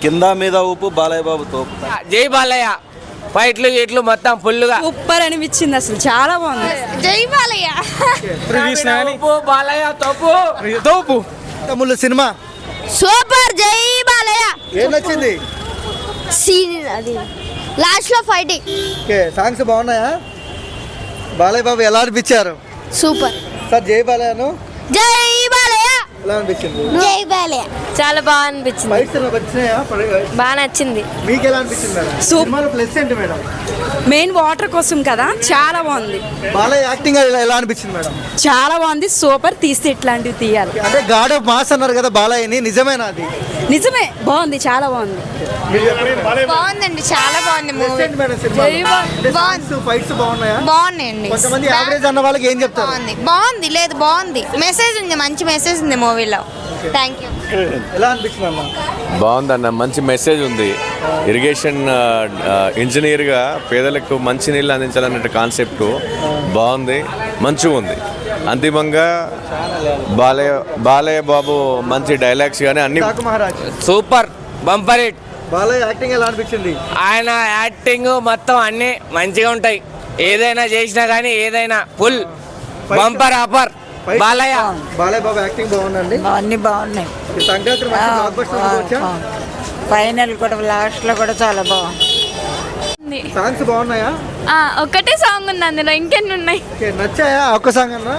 కింద మీద ఊపు బాలయ్య బాబు తోపు. జై బాలయ్య ఫైట్లు గిట్లు మొత్తం ఫుల్గా సూపర్ అనిపించింది, అసలు చాలా బాగుంది. జై బాలయ్య. బాలయ్య తోపు తోపు తమ్ముళ్ళు సినిమా సూపర్. జై బాలయ్య. ఏం నచ్చింది? సీన్ అది లాస్ట్ లో ఫైటింగ్. ఓకే, సాంగ్స్ బాగున్నాయా? బాలయ్య బాబు ఎలా అనిపించారు? సూపర్. సార్ జై బాలయ్యను జై బాలయ్య. ఎలా అనిపించింది? జై బాలయ్య. చాలా బాగా అనిపించింది, ఫైట్స్ వచ్చినాయా? బాగా నచ్చింది. మీకు ఎలా అనిపించింది మేడం? సినిమాలో ప్లస్ ఏంటి మేడం? మెయిన్ వాటర్ కోసం కదా, చాలా బాగుంది. బాలయ్య యాక్టింగ్ ఎలా అనిపించింది మేడం? చాలా బాగుంది, సూపర్. తీస్తే ఇట్లాంటివి తీయాలి. అంటే గాడ్ ఆఫ్ మాస్ అన్నారు కదా బాలయ్యని, నిజమేనా అది? నిజమే, బాగుంది, చాలా బాగుంది. బాగుందండి, చాలా బాగుంది మూవీ. ఫైట్స్ బాగున్నాయా? బాగున్నాయండి. కొంతమంది యావరేజ్ అన్న వాళ్ళకి ఏం చెప్తారు? బాగుంది, బాగుంది. లేదు బాగుంది, మెసేజ్ ఉంది, మంచి మెసేజ్ ఉంది మూవీలో. Thank you. ఎలా అనిపించింది అన్న? బాగుందన్న, మంచి మెసేజ్ ఉంది. ఇరిగేషన్ ఇంజనీర్గా పేదలకు మంచి నీళ్ళు అందించాలనే కాన్సెప్ట్ బాగుంది, మంచిగా ఉంది. అంతిమంగా బాలయ్య బాబు మంచి డైలాగ్స్ కానీ అన్ని Maharaj super bumper hit. Balayya acting ఎలా అనిపించింది? ఆయన యాక్టింగ్ మొత్తం అన్ని మంచిగా ఉంటాయి. ఏదైనా చేసినా కానీ ఏదైనా full bumper offer. Balayya Babu acting బాగుందండి. అన్ని బాగున్నాయి. సంక్రాంతి బ్లాక్ బస్టర్ అనుకోవచ్చా? ఫైనల్ కూడా లాస్ట్ లో కూడా చాలా బాగుంది. సాంగ్స్ బాగున్నాయా? ఒక్కటే సాంగ్ ఉంది అందులో, ఇంకెన్ని ఉన్నాయి. ఓకే, నచ్చాయా? ఒక్క సాంగ్ అన్నా?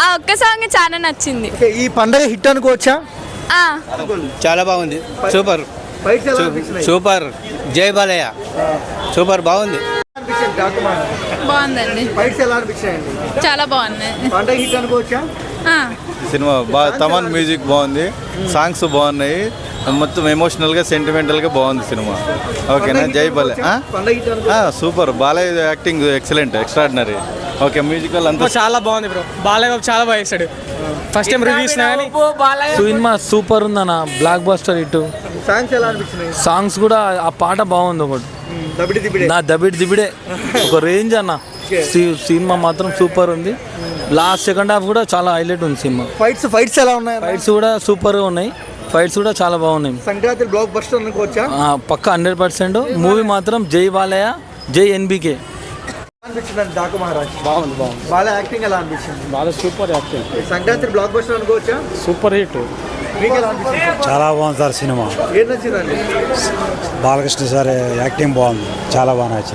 ఆ ఒక్క సాంగ్ చాలా నచ్చింది. ఓకే, ఈ పండగ హిట్ అనుకోవచ్చా? చాలా బాగుంది, సూపర్ ఫైట్స్ ఎలా అనిపించినాయి? సూపర్. జై బాలయ్య సూపర్, బాగుంది. బాగుందండి, ఫైట్స్ ఎలా అనిపించాయండి? చాలా బాగుంది. పండగ హిట్ అనుకోవచ్చా? సినిమా తమన్ మ్యూజిక్ బాగుంది, సాంగ్స్ బాగున్నాయి, మొత్తం ఎమోషనల్గా సెంటిమెంటల్గా బాగుంది సినిమా. ఓకేనా? జై బాలయ్య. పండగ హిట్ అనుకో. Super, Balayya acting excellent, extraordinary. Okay, musical అంతా చాలా బాగుంది బ్రో. బాలయ్య బాబు చాలా బాగా చేస్తాడు. First time reviews cinema super ఉందన్న, బ్లాక్ బస్టర్ ఇటు. సాంగ్స్ ఎలా అనిపించినాయి? సాంగ్స్ కూడా ఆ పాట బాగుంది, ఒకటి దబిడి దిబిడే. నా దబిడి దిబిడే ఒక రేంజ్ అన్న. సినిమా మాత్రం సూపర్ ఉంది. లాస్ట్ సెకండ్ హాఫ్ కూడా చాలా హైలైట్ ఉంది సినిమా. ఫైట్స్ ఎలా ఉన్నాయి? ఫైట్స్ కూడా సూపర్గా ఉన్నాయి, ఫైట్స్ కూడా చాలా బాగున్నాయి. సంక్రాంతి బ్లాక్ బస్టర్ అనుకోవచ్చా? పక్క 100%. మూవీ మాత్రం జై బాలయ్య, జై ఎన్బికే. అనిపించిందండి డాకు మహారాజ్? బాగుంది. బాలయ్య యాక్టింగ్ ఎలా అనిపించింది? బాగా super acting, Sankranti blockbuster అనుకోవచ్చా? Super hit. మీకు ఎలా అనిపించింది? చాలా బాగుంది సార్ సినిమా. ఏం నచ్చిందండి? బాలకృష్ణ సార్ యాక్టింగ్ బాగుంది, చాలా బాగా నచ్చింది.